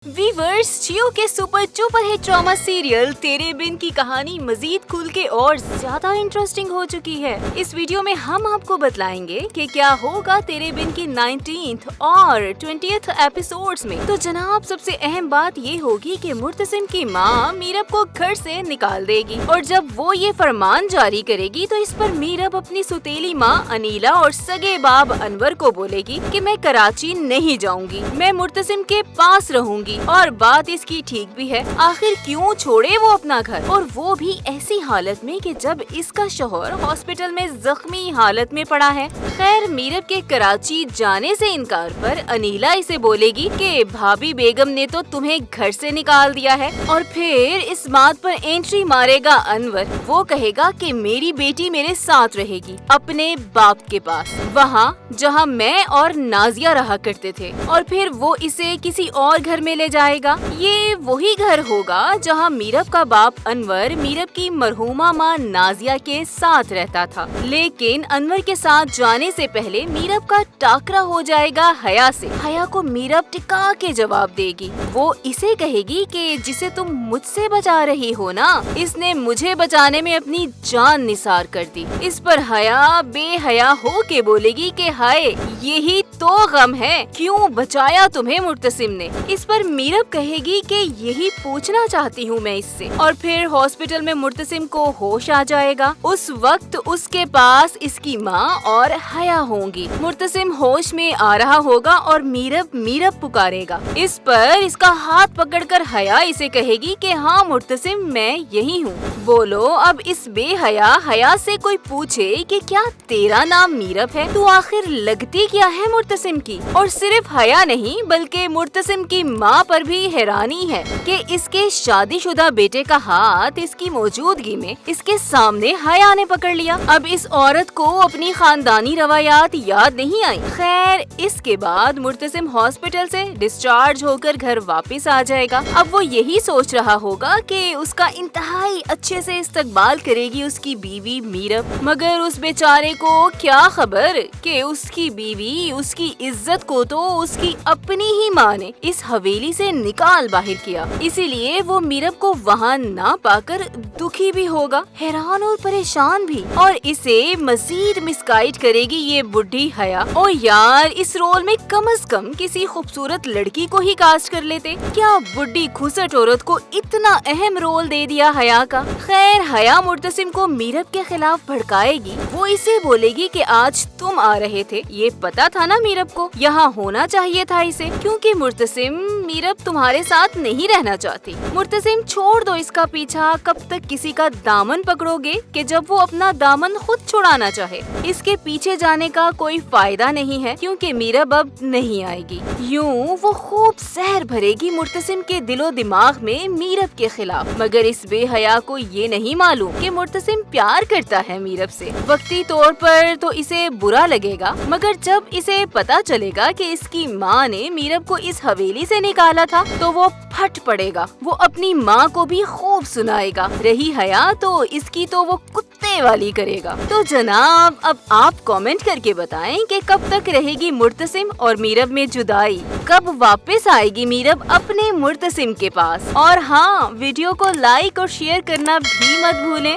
Viewers, जियो के super duper hit drama serial तेरे बिन की कहानी मजीद खुल के और ज्यादा इंटरेस्टिंग हो चुकी है। इस वीडियो में हम आपको बतलाएंगे कि क्या होगा तेरे बिन की 19th और 20th एपिसोड्स में। तो जनाब, सबसे अहम बात ये होगी कि मुर्तसिम की माँ मीरब को घर से निकाल देगी और जब वो ये फरमान जारी करेगी तो इस पर मीरब अपनी सुतीली माँ अनीला और सगे बाब अनवर को बोलेगी कि मैं कराची नहीं जाऊंगी, मैं मुर्तसिम के पास रहूंगी। और बात इसकी ठीक भी है, आखिर क्यों छोड़े वो अपना घर, और वो भी ऐसी हालत में कि जब इसका शौहर हॉस्पिटल में जख्मी हालत में पड़ा है। खैर, मीरब के कराची जाने से इनकार पर अनीला इसे बोलेगी कि भाभी बेगम ने तो तुम्हें घर से निकाल दिया है। और फिर इस बात पर एंट्री मारेगा अनवर। वो कहेगा कि मेरी बेटी मेरे साथ रहेगी अपने बाप के पास, वहाँ जहाँ मैं और नाजिया रहा करते थे। और फिर वो इसे किसी और घर में ले जाएगा। ये वही घर होगा जहाँ मीरब का बाप अनवर मीरब की मरहूमा माँ नाजिया के साथ रहता था। लेकिन अनवर के साथ जाने से पहले मीरब का टाकरा हो जाएगा हया से। हया को मीरब टिका के जवाब देगी। वो इसे कहेगी कि जिसे तुम मुझसे बचा रही हो ना, इसने मुझे बचाने में अपनी जान निसार कर दी। इस पर हया बेहया हो के बोलेगी कि हाय, यही तो गम है, क्यों बचाया तुम्हें मुर्तसिम ने। इस पर मीरब कहेगी कि यही पूछना चाहती हूँ मैं इससे। और फिर हॉस्पिटल में मुर्तसिम को होश आ जाएगा। उस वक्त उसके पास इसकी माँ और हया होंगी। मुर्तसिम होश में आ रहा होगा और मीरब पुकारेगा। इस पर इसका हाथ पकड़कर हया इसे कहेगी कि हाँ मुर्तसिम, मैं यही हूँ। बोलो, अब इस बेहया हया से कोई पूछे कि क्या तेरा नाम मीरब है, तो आखिर लगती क्या है मुर्तसिम की। और सिर्फ हया नहीं बल्कि मुर्तसिम की माँ पर भी हैरानी है कि इसके शादीशुदा बेटे का हाथ इसकी मौजूदगी में इसके सामने हया ने पकड़ लिया। अब इस औरत को अपनी खानदानी रवायात याद नहीं आई। खैर, इसके बाद मुर्तसिम हॉस्पिटल से डिस्चार्ज होकर घर वापस आ जाएगा। अब वो यही सोच रहा होगा कि उसका इंतहाई अच्छे से इस्तकबाल करेगी उसकी बीवी मीरब। मगर उस बेचारे को क्या खबर कि उसकी बीवी, उसकी इज्जत को तो उसकी अपनी ही माँ ने इस हवेली से निकाल बाहर किया। इसीलिए वो मीरब को वहाँ ना पाकर दुखी भी होगा, हैरान और परेशान भी। और इसे मजीद मिसगाइड करेगी ये बुढ़ी हया। और यार, इस रोल में कम से कम किसी खूबसूरत लड़की को ही कास्ट कर लेते। क्या बुढ़ी खुसट औरत को इतना अहम रोल दे दिया हया का। खैर, हया मुर्तसिम को मीरब के खिलाफ भड़काएगी। वो इसे बोलेगी कि आज तुम आ रहे थे, ये पता था ना मीरब को, यहाँ होना चाहिए था इसे, क्योंकि मुर्तसिम मीरब तुम्हारे साथ नहीं रहना चाहती। मुर्तसिम, छोड़ दो इसका पीछा, कब तक किसी का दामन पकड़ोगे कि जब वो अपना दामन खुद छुड़ाना चाहे। इसके पीछे जाने का कोई फायदा नहीं है क्योंकि मीरब अब नहीं आएगी। यूं वो खूब जहर भरेगी मुर्तसिम के दिलो दिमाग में मीरब के खिलाफ। मगर इस बेहया को ये नहीं मालूम कि मुर्तसिम प्यार करता है मीरब से। वक्ती तौर पर तो इसे बुरा लगेगा, मगर जब इसे पता चलेगा कि इसकी माँ ने मीरब को इस हवेली से निकाला था तो वो फट पड़ेगा। वो अपनी माँ को भी खूब सुनाएगा। रही हया तो इसकी तो वो कुत्ते वाली करेगा। तो जनाब, अब आप कमेंट करके बताएं कि कब तक रहेगी मुर्तसिम और मीरब में जुदाई, कब वापस आएगी मीरब अपने मुर्तसिम के पास। और हाँ, वीडियो को लाइक और शेयर करना भी मत भूलें।